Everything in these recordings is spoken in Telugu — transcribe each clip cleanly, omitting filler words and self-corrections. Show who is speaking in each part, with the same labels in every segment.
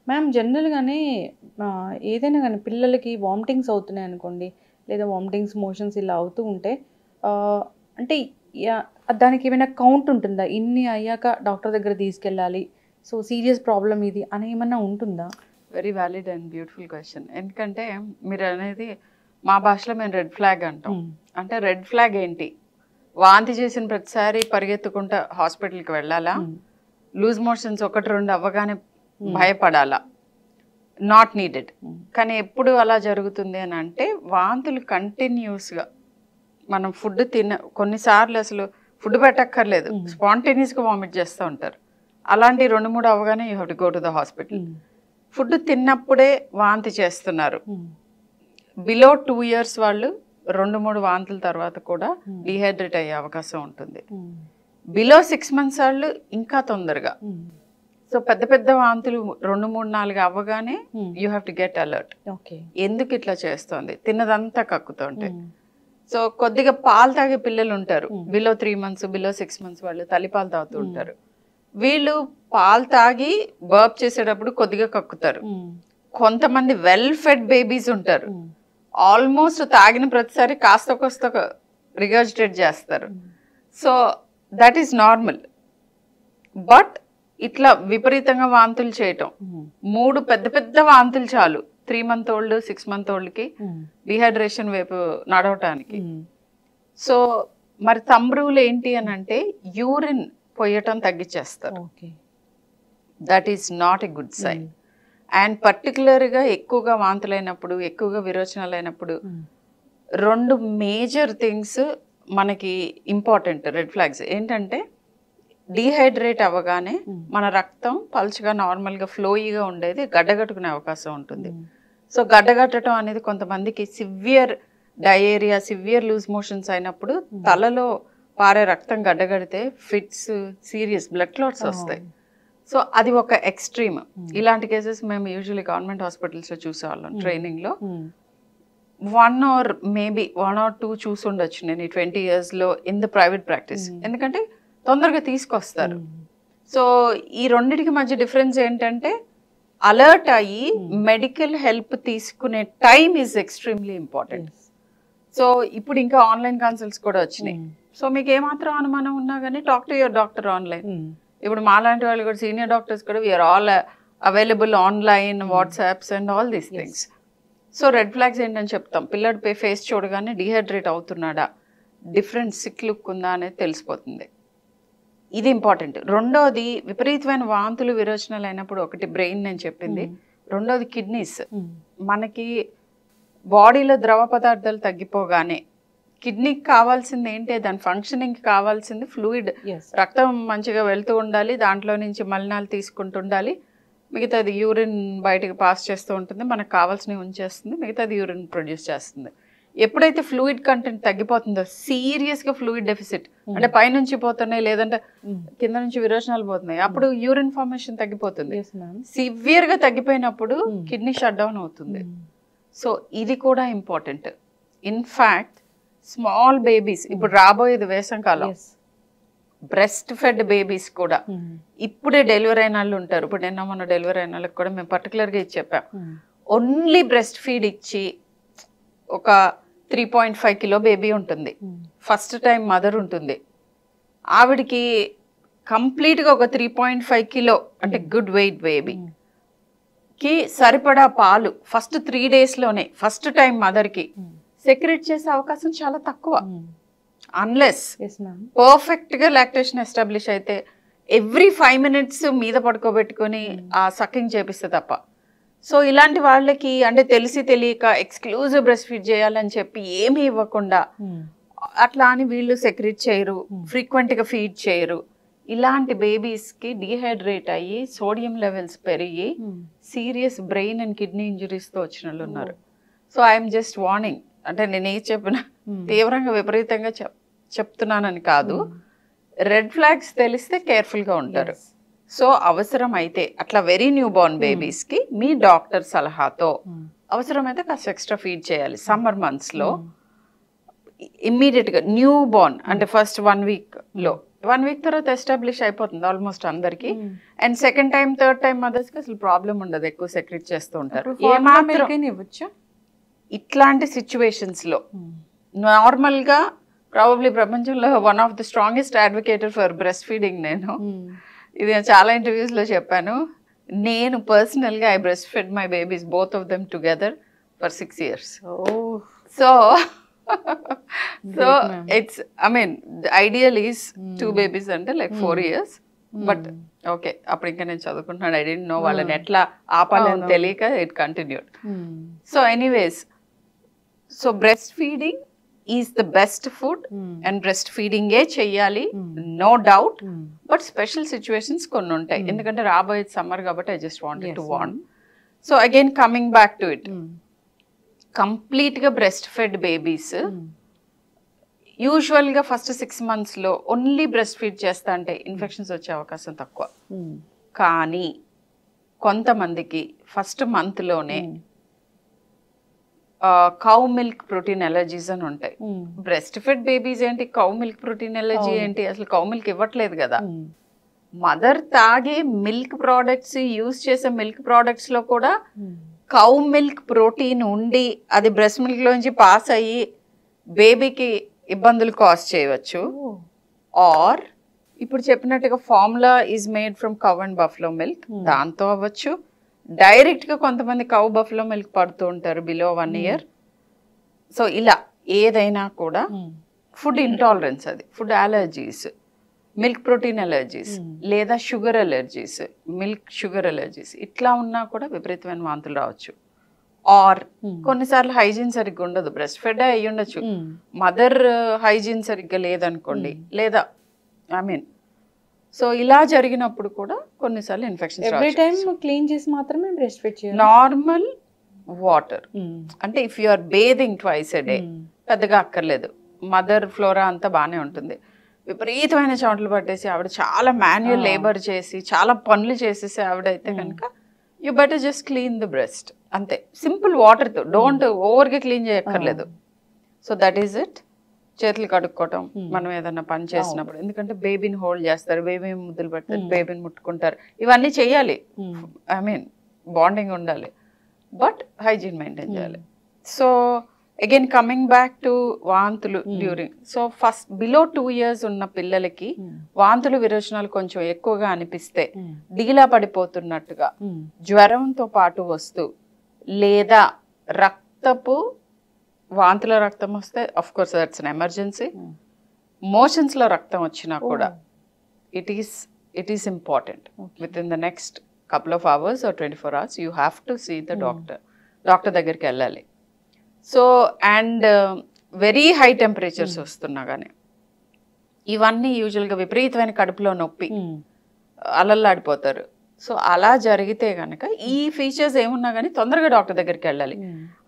Speaker 1: మ్యామ్ జనరల్‌గానే ఏదైనా గానీ పిల్లలకి వామిటింగ్స్ అవుతున్నాయనుకోండి, లేదా వామిటింగ్స్, మోషన్స్ ఇలా అవుతూ ఉంటే అంటే యాహ్! దానికేమైనా కౌంట్ ఉంటుందా? ఇన్ని అయ్యాక డాక్టర్ దగ్గరికి తీసుకెళ్ళాలి. సో, సీరియస్ ప్రాబ్లమ్ ఇది అని ఏమన్నా ఉంటుందా?
Speaker 2: Very valid and beautiful question. ఎందుకంటే మీరనేది మా భాషలో మేము రెడ్ ఫ్లాగ్ అంటాం. అంటే రెడ్ ఫ్లాగ్ ఏంటి? వాంతి చేసిన ప్రతిసారి పరిగెత్తుకుంటా హాస్పిటల్‌కి వెళ్ళాలా? లూజ్ మోషన్స్ 1, 2 అవ్వగానే భయపడాలా? Not needed. కానీ ఎప్పుడు అలా జరుగుతుంది అని అంటే వాంతులు కంటిన్యూస్‌గా మనం ఫుడ్ కొన్నిసార్లు అసలు ఫుడ్ పెట్టక్కర్లేదు. స్పాంటేనియస్‌గా వామిట్ చేస్తూ ఉంటారు. అలాంటి 2, 3 అవ్వగానే you have to go to the hospital. Food తిన్నప్పుడే వాంతి చేస్తున్నారు. బిలో 2 years వాళ్ళు 2, 3 వాంతుల తర్వాత కూడా డీహైడ్రేట్ అయ్యే అవకాశం ఉంటుంది. బిలో 6 months వాళ్ళు ఇంకా తొందరగా. సో పెద్ద పెద్ద వాంతులు 2, 3, 4 అవ్వగానే you have to get alert. ఎందుకు ఇట్లా చేస్తోంది? తిన్నదంతా కక్కుతుంటే. సో కొద్దిగా పాలు తాగే పిల్లలు ఉంటారు. బిలో 3 months, బిలో 6 months వాళ్ళు తల్లిపాలు తాగుతూ ఉంటారు. వీళ్ళు పాలు తాగి బర్ప్ చేసేటప్పుడు కొద్దిగా కక్కుతారు. కొంతమంది వెల్ ఫెడ్ బేబీస్ ఉంటారు. ఆల్మోస్ట్ తాగిన ప్రతిసారి కాస్త కోస్త రిగర్జిటేట్ చేస్తారు. So that is normal. But ఇట్లా విపరీతంగా వాంతులు చేయటం, 3 పెద్ద పెద్ద వాంతులు చాలు 3 month old, 6 month oldకి డిహైడ్రేషన్ వైపు నడవటానికి. సో మరి థంబ్ రూల్ ఏంటి అని అంటే యూరిన్ పోయటం తగ్గించేస్తారు. That is not a good sign. And పర్టికులర్గా ఎక్కువగా వాంతులైనప్పుడు, ఎక్కువగా విరోచనాలు అయినప్పుడు 2 మేజర్ థింగ్స్ మనకి ఇంపార్టెంట్ రెడ్ ఫ్లాగ్స్ ఏంటంటే డీహైడ్రేట్ అవ్వగానే మన రక్తం పల్చగా నార్మల్గా ఫ్లోయిగా ఉండేది గడ్డగట్టుకునే అవకాశం ఉంటుంది. సో గడ్డగట్టడం అనేది కొంతమందికి severe diarrhoea, severe loose motions అయినప్పుడు తలలో పారే రక్తం గడ్డగడితే ఫిట్స్, సీరియస్ బ్లడ్ క్లాట్స్ వస్తాయి. సో అది ఒక ఎక్స్ట్రీమ్. ఇలాంటి కేసెస్ మేము యూజువల్లీ గవర్నమెంట్ హాస్పిటల్స్లో చూసేవాళ్ళం ట్రైనింగ్లో. 1 or maybe 1 or 2 చూసి ఉండొచ్చు నేను ఈ 20 yearsలో ఇన్ ద ప్రైవేట్ ప్రాక్టీస్. ఎందుకంటే తొందరగా తీసుకొస్తారు. సో ఈ రెండింటికి మధ్య డిఫరెన్స్ ఏంటంటే అలర్ట్ అయ్యి మెడికల్ హెల్ప్ తీసుకునే time is extremely important. So ఇప్పుడు ఇంకా ఆన్లైన్ కన్సల్ట్స్ కూడా వచ్చినాయి. సో మీకు ఏమాత్రం అనుమానం ఉన్నా కానీ talk to your doctor online. ఇప్పుడు మాలాంటి వాళ్ళు కూడా సీనియర్ డాక్టర్స్ కూడా we are all available online, WhatsApps and all these things. So red flags ఏంటని చెప్తాం. పిల్లడి ఫేస్ చూడగానే డీహైడ్రేట్ అవుతున్నాడా, డిఫరెంట్ సిక్ లుక్ ఉందా అనేది తెలిసిపోతుంది. ఇది ఇంపార్టెంట్. రెండోది విపరీతమైన వాంతులు, విరోచనాలు అయినప్పుడు ఒకటి బ్రెయిన్ నేను చెప్పింది, రెండోది కిడ్నీస్. మనకి బాడీలో ద్రవ పదార్థాలు తగ్గిపోగానే కిడ్నీకి కావాల్సింది ఏంటి, దాని ఫంక్షనింగ్కి కావాల్సింది ఫ్లూయిడ్, రక్తం మంచిగా వెళ్తూ ఉండాలి, దాంట్లో నుంచి మలినాలు తీసుకుంటూ ఉండాలి, మిగతాది యూరిన్ బయటకు పాస్ చేస్తూ ఉంటుంది, మనకు కావాల్సినవి ఉంచేస్తుంది, మిగతాది యూరిన్ ప్రొడ్యూస్ చేస్తుంది. ఎప్పుడైతే ఫ్లూయిడ్ కంటెంట్ తగ్గిపోతుందో, సీరియస్గా ఫ్లూయిడ్ డెఫిసిట్ అంటే పైనుంచి పోతున్నాయి లేదంటే కింద నుంచి విరోచనాలు పోతున్నాయి, అప్పుడు యూరిన్ ఫార్మేషన్ తగ్గిపోతుంది. సివియర్గా తగ్గిపోయినప్పుడు కిడ్నీ షట్ డౌన్ అవుతుంది. సో ఇది కూడా ఇంపార్టెంట్. ఇన్ఫ్యాక్ట్ స్మాల్ బేబీస్, ఇప్పుడు రాబోయేది వేసంకాలం, బ్రెస్ట్ ఫెడ్ బేబీస్ కూడా ఇప్పుడే డెలివరీ అయిన వాళ్ళు ఉంటారు. ఇప్పుడు నిన్న మొన్న డెలివరీ అయిన వాళ్ళకి కూడా మేము పర్టికులర్గా ఇది చెప్పాం. ఓన్లీ బ్రెస్ట్ ఫీడ్ ఇచ్చి ఒక 3.5 kilo బేబీ ఉంటుంది, ఫస్ట్ టైం మదర్ ఉంటుంది, ఆవిడికి కంప్లీట్గా ఒక 3.5 kilo అంటే గుడ్ వెయిట్ బేబీకి సరిపడా పాలు ఫస్ట్ 3 daysలోనే ఫస్ట్ టైం మదర్కి సెక్రెట్ చేసే అవకాశం చాలా తక్కువ. అన్లెస్ పర్ఫెక్ట్గా లాక్టేషన్ ఎస్టాబ్లిష్ అయితే ఎవ్రీ 5 minutes మీద పడుకోబెట్టుకొని ఆ సకింగ్ చేపిస్తే తప్ప. సో ఇలాంటి వాళ్ళకి అంటే తెలిసి తెలియక ఎక్స్క్లూజివ్ బ్రెస్ట్ ఫీడ్ చేయాలని చెప్పి ఏమీ ఇవ్వకుండా అట్లా అని వీళ్ళు సెక్రెట్ చేయరు, ఫ్రీక్వెంట్గా ఫీడ్ చేయరు. ఇలాంటి బేబీస్కి డీహైడ్రేట్ అయ్యి సోడియం లెవెల్స్ పెరిగి సీరియస్ బ్రెయిన్ అండ్ కిడ్నీ ఇంజరీస్తో వచ్చిన వాళ్ళు ఉన్నారు. So I'm just warning. అంటే నేను ఏ చెప్పినా తీవ్రంగా విపరీతంగా చెప్తున్నానని కాదు, రెడ్ ఫ్లాగ్స్ తెలిస్తే కేర్ఫుల్గా ఉంటారు. సో అవసరం అయితే అట్లా వెరీ న్యూ బోర్న్ బేబీస్కి మీ డాక్టర్ సలహాతో అవసరమైతే కాస్త ఎక్స్ట్రా ఫీడ్ చేయాలి. సమ్మర్ మంత్స్లో ఇమ్మీడియట్గా న్యూ బోర్న్ అంటే ఫస్ట్ 1 weekలో 1 వీక్ తర్వాత ఎస్టాబ్లిష్ అయిపోతుంది ఆల్మోస్ట్ అందరికి. And second time third time mothers కి అసలు ప్రాబ్లం ఉండదు, ఎక్కువ సెక్రెట్ చేస్తూ ఉంటారు.
Speaker 1: ఇవ్వచ్చా
Speaker 2: ఇట్లాంటి సిచ్యువేషన్స్ లో నార్మల్ గా ప్రాబబ్లీ ప్రపంచంలో one of the strongest advocator for breast feeding నేను. ఇది చాలా ఇంటర్వ్యూస్ లో చెప్పాను. నేను పర్సనల్ గా I breast fed my babies both of them together for 6 years. So it's I mean the ideal is 2 babies అంటే లైక్ 4 years. బట్ ఓకే, అప్పుడు ఇంకా నేను చదువుకుంటున్నాను, ఐ డోంట్ నో వాళ్ళని ఎట్లా ఆపాలని తెలియక it continued. So anyways, so breast feeding is the best food and breast feeding ఏ చెయ్యాలి, no doubt. But special situations కొన్ని ఉంటాయి, ఎందుకంటే రాబోయే సమ్మర్ కాబట్టి I just wanted to warn. So again coming back to it, complete గా బ్రెస్ట్ ఫెడ్ బేబీస్ యూజువల్ గా ఫస్ట్ 6 months లో ఓన్లీ బ్రెస్ట్ ఫీడ్ చేస్తా అంటే ఇన్ఫెక్షన్స్ వచ్చే అవకాశం తక్కువ. కానీ కొంతమందికి ఫస్ట్ మంత్ లోనే కౌ మిల్క్ ప్రోటీన్ ఎలర్జీస్ అని ఉంటాయి. బ్రెస్ట్ ఫెడ్ బేబీస్ ఏంటి, కౌ మిల్క్ ప్రోటీన్ ఎలర్జీ ఏంటి, అసలు కౌ మిల్క్ ఇవ్వట్లేదు కదా. మదర్ తాగే మిల్క్ ప్రోడక్ట్స్, యూజ్ చేసే మిల్క్ ప్రోడక్ట్స్ లో కూడా కౌ మిల్క్ ప్రోటీన్ ఉండి అది బ్రెస్ట్ మిల్క్ లోంచి పాస్ అయ్యి బేబీకి ఇబ్బందులు కాజ్ చేయవచ్చు. ఆర్ ఇప్పుడు చెప్పినట్టుగా formula is made from cow and buffalo milk, దాంతో అవ్వచ్చు. డైరెక్ట్ గా కొంతమంది కౌ బఫ్లో మిల్క్ పడుతూ ఉంటారు బిలో 1 year. సో ఇలా ఏదైనా కూడా ఫుడ్ ఇంటాలరెన్స్, అది food allergies, milk protein allergies లేదా sugar allergies, milk sugar allergies, ఇట్లా ఉన్నా కూడా విపరీతమైన వాంతులు రావచ్చు. ఆర్ కొన్నిసార్లు హైజీన్ సరిగ్గా ఉండదు, బ్రెస్ట్ ఫెడ్ అయ్యి ఉండొచ్చు, మదర్ హైజీన్ సరిగ్గా లేదనుకోండి, లేదా ఐ మీన్ సో ఇలా జరిగినప్పుడు కూడా కొన్నిసార్లు ఇన్ఫెక్షన్స్.
Speaker 1: క్లీన్ చేసి మాత్రమే బ్రెస్ట్ ఫీడ్ చేయాలి.
Speaker 2: నార్మల్ వాటర్ అంటే if you are bathing twice a day పెద్దగా అక్కర్లేదు, మదర్ ఫ్లోరా అంతా బాగానే ఉంటుంది. విపరీతమైన చెమటలు పట్టేసి ఆవిడ చాలా మాన్యువల్ లేబర్ చేసి చాలా పనులు చేసేసి ఆవిడైతే కనుక you better just clean the breast, అంతే. సింపుల్ వాటర్తో, డోంట్ ఓవర్గా క్లీన్ చేయక్కర్లేదు. So that is it. చేతులు కడుక్కోవటం మనం ఏదన్నా పని చేసినప్పుడు, ఎందుకంటే బేబీని హోల్డ్ చేస్తారు, బేబీ ముద్దులు పెడతారు, బేబీని ముట్టుకుంటారు, ఇవన్నీ చెయ్యాలి. ఐ మీన్ బాండింగ్ ఉండాలి, బట్ హైజీన్ మెయింటైన్ చేయాలి. So again coming back to వాంతులు during, so first below 2 years ఉన్న పిల్లలకి వాంతులు విరోచనాలు కొంచెం ఎక్కువగా అనిపిస్తే, డీలా పడిపోతున్నట్టుగా జ్వరంతో పాటు వస్తూ, లేదా రక్తపు వాంతుల రక్తం వస్తే of course that's an emergency. Motions లో రక్తం వచ్చినా కూడా it is important with in the next couple of hours or 24 hours you have to see the doctor దగ్గరికి వెళ్ళాలి. So and very high temperatures వస్తున్నా కానీ ఇవన్నీ యూజువల్గా విపరీతమైన కడుపులో నొప్పి, అలల్లాడిపోతారు. సో అలా జరిగితే కనుక ఈ ఫీచర్స్ ఏమున్నా కానీ తొందరగా డాక్టర్ దగ్గరికి వెళ్ళాలి.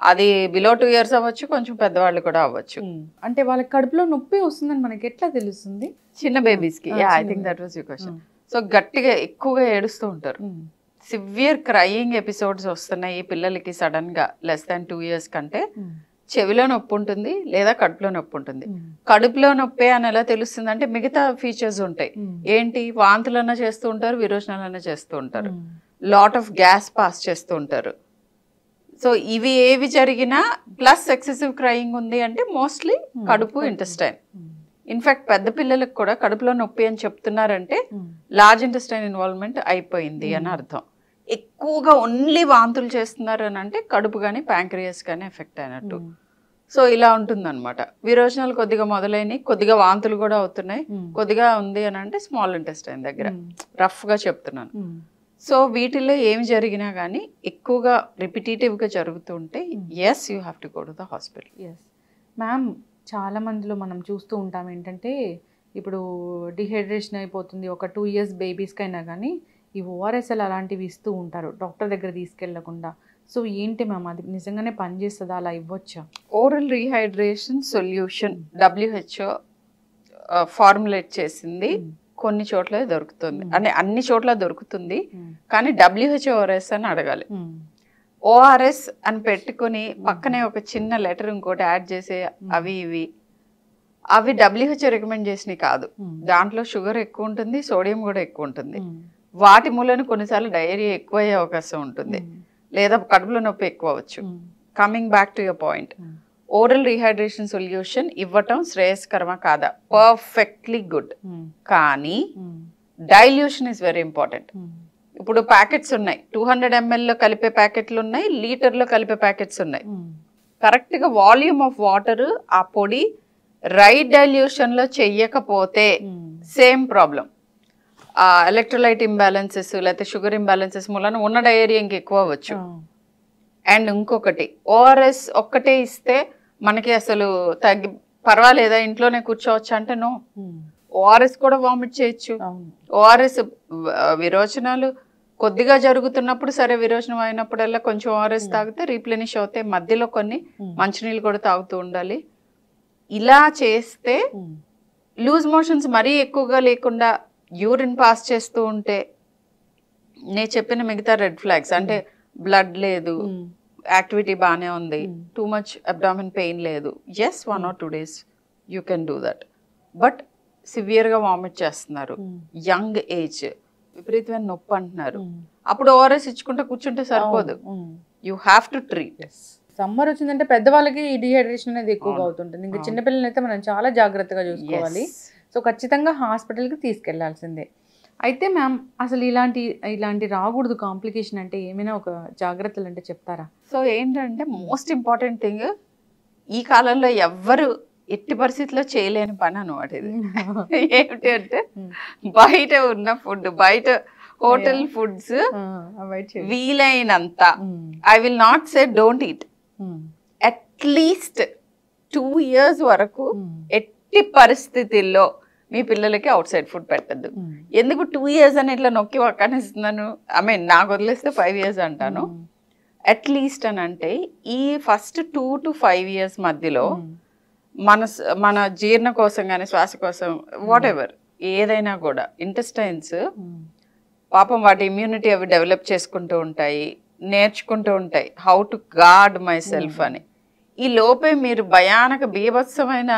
Speaker 2: అది బిలో 2 years అవ్వచ్చు, కొంచెం పెద్దవాళ్ళు కూడా అవ్వచ్చు.
Speaker 1: అంటే వాళ్ళకి కడుపులో నొప్పి వస్తుందని మనకి ఎట్లా తెలుస్తుంది?
Speaker 2: చిన్న బేబీస్కి. I think that was your question. So గట్టిగా ఎక్కువగా ఏడుస్తూ ఉంటారు, సివియర్ క్రయింగ్ ఎపిసోడ్స్ వస్తున్నాయి ఈ పిల్లలకి సడన్ గా లెస్ దాన్ 2 years కంటే. చెవిలో నొప్పి ఉంటుంది లేదా కడుపులో నొప్పి ఉంటుంది. కడుపులో నొప్పి అని ఎలా తెలుస్తుంది అంటే మిగతా ఫీచర్స్ ఉంటాయి. ఏంటి, వాంతులన్నా చేస్తూ ఉంటారు, విరోచనాలన్నా చేస్తూ ఉంటారు, లాట్ ఆఫ్ గ్యాస్ పాస్ చేస్తూ ఉంటారు. సో ఇవి ఏవి జరిగినా ప్లస్ ఎక్సెసివ్ క్రయింగ్ ఉంది అంటే మోస్ట్లీ కడుపు, ఇంటెస్టైన్. ఇన్ఫాక్ట్ పెద్ద పిల్లలకు కూడా కడుపులో నొప్పి అని చెప్తున్నారంటే లార్జ్ ఇంటెస్టైన్ ఇన్వాల్వ్మెంట్ అయిపోయింది అని అర్థం. ఎక్కువగా ఓన్లీ వాంతులు చేస్తున్నారు అని అంటే కడుపు కానీ ప్యాంక్రియాస్ కానీ ఎఫెక్ట్ అయినట్టు. సో ఇలా ఉంటుందన్నమాట. విరోచనాలు కొద్దిగా మొదలైనవి, కొద్దిగా వాంతులు కూడా అవుతున్నాయి, కొద్దిగా ఉంది అని అంటే స్మాల్ ఇంటెస్టైన్ దగ్గర, రఫ్గా చెప్తున్నాను. సో వీటిలో ఏమి జరిగినా కానీ ఎక్కువగా రిపిటేటివ్గా జరుగుతూ ఉంటే yes you have to go to the hospital.
Speaker 1: Yes ma'am, చాలా మందిలో మనం చూస్తూ ఉంటాం ఏంటంటే ఇప్పుడు డిహైడ్రేషన్ అయిపోతుంది ఒక 2 years బేబీస్కైనా కానీ ఈ ఓఆర్ఎస్ఎల్ అలాంటివి ఇస్తూ ఉంటారు డాక్టర్ దగ్గర తీసుకెళ్లకుండా. సో ఏంటి మ్యామ్, అది నిజంగానే పనిచేస్తుందా, అలా ఇవ్వచ్చా?
Speaker 2: Oral rehydration solution WHO formulate చేసింది, కొన్ని చోట్ల దొరుకుతుంది, అంటే అన్ని చోట్ల దొరుకుతుంది. కానీ WHO అని అడగాలి. ఓఆర్ఎస్ అని పెట్టుకుని పక్కనే ఒక చిన్న లెటర్ ఇంకోటి యాడ్ చేసి అవి ఇవి అవి WHO రికమెండ్ చేసినవి కాదు. దాంట్లో షుగర్ ఎక్కువ ఉంటుంది, సోడియం కూడా ఎక్కువ ఉంటుంది. వాటి మూలన కొన్నిసార్లు డయేరియా ఎక్కువ అయ్యే అవకాశం ఉంటుంది, లేదా కడుపులో నొప్పి ఎక్కువ అవ్వచ్చు. Coming back to your point, oral rehydration solution ఇవ్వటం శ్రేయస్కరమా కాదా? Perfectly good. కానీ డైల్యూషన్ ఇస్ వెరీ ఇంపార్టెంట్. ఇప్పుడు ప్యాకెట్స్ ఉన్నాయి, 200 ml లో కలిపే ప్యాకెట్లు ఉన్నాయి, లీటర్లో కలిపే ప్యాకెట్స్ ఉన్నాయి. కరెక్ట్గా వాల్యూమ్ ఆఫ్ వాటర్ ఆ పొడి రైట్ డైల్యూషన్లో చెయ్యకపోతే సేమ్ ప్రాబ్లం. ఎలక్ట్రోలైట్ ఇంబ్యాలెన్సెస్ లేకపోతే షుగర్ ఇంబ్యాలెన్సెస్ మూలన ఉన్న డయేరియా ఇంక ఎక్కువ అవ్వచ్చు. అండ్ ఇంకొకటి, ఓఆర్ఎస్ ఒక్కటే ఇస్తే మనకి అసలు పర్వాలేదా ఇంట్లోనే కూర్చోవచ్చు అంటే నో, ఓఆర్ఎస్ కూడా వామిట్ చేయొచ్చు. ఓఆర్ఎస్ విరోచనాలు కొద్దిగా జరుగుతున్నప్పుడు సరే, విరోచనం అయినప్పుడల్లా కొంచెం ఓఆర్ఎస్ తాగితే రీప్లెనిష్ అవుతాయి. మధ్యలో కొన్ని మంచినీళ్ళు కూడా తాగుతూ ఉండాలి. ఇలా చేస్తే లూజ్ మోషన్స్ మరీ ఎక్కువగా లేకుండా యూరిన్ పాస్ చేస్తూ ఉంటే నేను చెప్పిన మిగతా రెడ్ ఫ్లాగ్స్ అంటే బ్లడ్ లేదు, యాక్టివిటీ బాగానే ఉంది, టూ మచ్ అబ్డామిన్ పెయిన్ లేదు, yes 1 or 2 days you can do that. But సివియర్గా వామిట్ చేస్తున్నారు, యంగ్ ఏజ్, విపరీతమైన నొప్పి అంటున్నారు, అప్పుడు ఓఆర్ఎస్ ఇచ్చుకుంటే కూర్చుంటే సరిపోదు. You have to treat.
Speaker 1: Summer వచ్చిందంటే పెద్దవాళ్ళకి ఈ డిహైడ్రేషన్ అనేది ఎక్కువగా అవుతుంటుంది. ఇంకా చిన్నపిల్లలు అయితే మనం చాలా జాగ్రత్తగా చూసుకోవాలి. సో ఖచ్చితంగా హాస్పిటల్కి తీసుకెళ్లాల్సిందే. అయితే మ్యామ్, అసలు ఇలాంటి రాకూడదు కాంప్లికేషన్ అంటే ఏమైనా ఒక జాగ్రత్తలు అంటే చెప్తారా?
Speaker 2: సో ఏంటంటే మోస్ట్ ఇంపార్టెంట్ థింగ్, ఈ కాలంలో ఎవ్వరు ఎట్టి పరిస్థితిలో చేయలేని పని అనమాట ఇది. ఏమిటి అంటే బయట ఉన్న ఫుడ్, బయట హోటల్ ఫుడ్స్ వీలైనంత, I will not say don't eat, at least 2 years వరకు ఎట్టి పరిస్థితుల్లో మీ పిల్లలకి అవుట్ సైడ్ ఫుడ్ పెట్టద్దు. ఎందుకు 2 years అని ఇట్లా నొక్కి వక్కనిస్తున్నాను, ఐ మీన్ నాకు వదిలేస్తే 5 years అంటాను. అట్లీస్ట్ అని అంటే ఈ ఫస్ట్ 2 to 5 years మధ్యలో మన జీర్ణ కోసం కానీ శ్వాస కోసం వాట్ ఎవర్ ఏదైనా కూడా ఇంటెస్టైన్స్ పాపం వాటి ఇమ్యూనిటీ అవి డెవలప్ చేసుకుంటూ ఉంటాయి, నేర్చుకుంటూ ఉంటాయి how to guard myself అని. ఈ లోపే మీరు భయానక బీభత్సమైన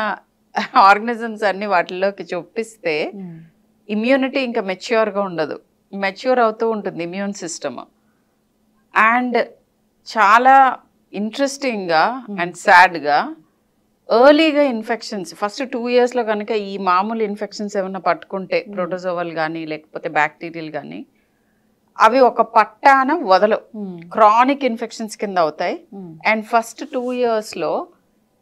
Speaker 2: ఆర్గనిజమ్స్ అన్ని వాటిలోకి చూపిస్తే ఇమ్యూనిటీ ఇంకా మెచ్యూర్గా ఉండదు, మెచ్యూర్ అవుతూ ఉంటుంది ఇమ్యూన్ సిస్టమ్. అండ్ చాలా ఇంట్రెస్టింగ్గా అండ్ సాడ్గా ఎర్లీగా ఇన్ఫెక్షన్స్ ఫస్ట్ 2 yearsలో కనుక ఈ మామూలు ఇన్ఫెక్షన్స్ ఏమైనా పట్టుకుంటే ప్రోటోజోవల్ కానీ లేకపోతే బ్యాక్టీరియల్ కానీ అవి ఒక పట్టాన వదలవు, క్రానిక్ ఇన్ఫెక్షన్స్ కింద అవుతాయి. అండ్ ఫస్ట్ 2 yearsలో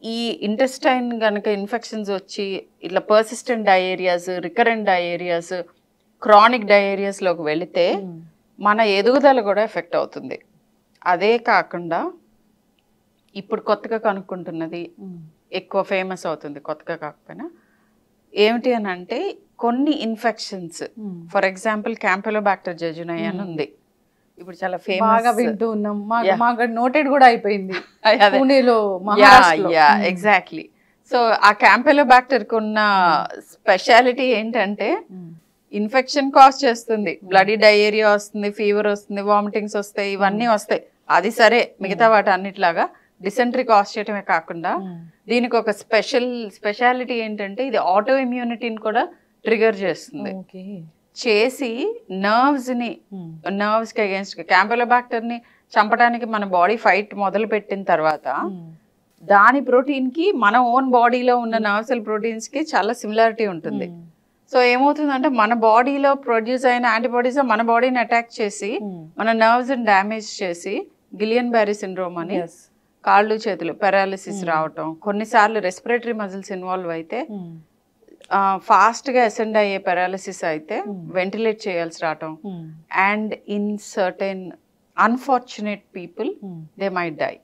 Speaker 2: ఈ ఇంటెస్టైన్ కనుక ఇన్ఫెక్షన్స్ వచ్చి ఇట్లా persistent diarrhoeas, recurrent diarrhoeas, chronic డయేరియాస్లోకి వెళితే మన ఎదుగుదల కూడా ఎఫెక్ట్ అవుతుంది. అదే కాకుండా ఇప్పుడు కొత్తగా కనుక్కుంటున్నది ఎక్కువ ఫేమస్ అవుతుంది, కొత్తగా కాకపోయినా, ఏమిటి అని అంటే కొన్ని ఇన్ఫెక్షన్స్, ఫర్ ఎగ్జాంపుల్ క్యాంపెలోబాక్టర్ జెజునై అని ఉంది, ఇప్పుడు చాలా ఫేమస్,
Speaker 1: వింటూ ఉన్నాం, మాకు నోటెడ్ కూడా అయిపోయింది.
Speaker 2: ఎగ్జాక్ట్లీ. సో ఆ క్యాంపెలోబాక్టర్కి ఉన్న స్పెషాలిటీ ఏంటంటే ఇన్ఫెక్షన్ కాజ్ చేస్తుంది, బ్లడీ డయేరియా వస్తుంది, ఫీవర్ వస్తుంది, వామిటింగ్స్ వస్తాయి, ఇవన్నీ వస్తాయి. అది సరే, మిగతా వాటి అన్నిట్లాగా డిసెంట్రీ కాజ్ చేయటమే కాకుండా దీనికి ఒక స్పెషాలిటీ ఏంటంటే ఇది ఆటో ఇమ్యూనిటీని కూడా ట్రిగర్ చేస్తుంది. చేసి నర్వ్స్కి అగేన్స్ట్ క్యాంపెలోబాక్టర్ని చంపడానికి మన బాడీ ఫైట్ మొదలు పెట్టిన తర్వాత దాని ప్రోటీన్కి మన ఓన్ బాడీలో ఉన్న నర్వ్ సెల్ ప్రోటీన్స్కి చాలా సిమిలారిటీ ఉంటుంది. సో ఏమవుతుందంటే మన బాడీలో ప్రొడ్యూస్ అయిన యాంటీబాడీస్ మన బాడీని అటాక్ చేసి మన నర్వ్స్ని డ్యామేజ్ చేసి గిలియన్ బ్యారీ సిండ్రోమ్ అని కాళ్ళు చేతులు పెరాలిసిస్ రావటం, కొన్నిసార్లు రెస్పిరేటరీ మజిల్స్ ఇన్వాల్వ్ అయితే ఫాస్ట్గా అసెండ్ అయ్యే పెరాలిసిస్ అయితే వెంటిలేట్ చేయాల్సి రావటం, and in certain unfortunate people they might die.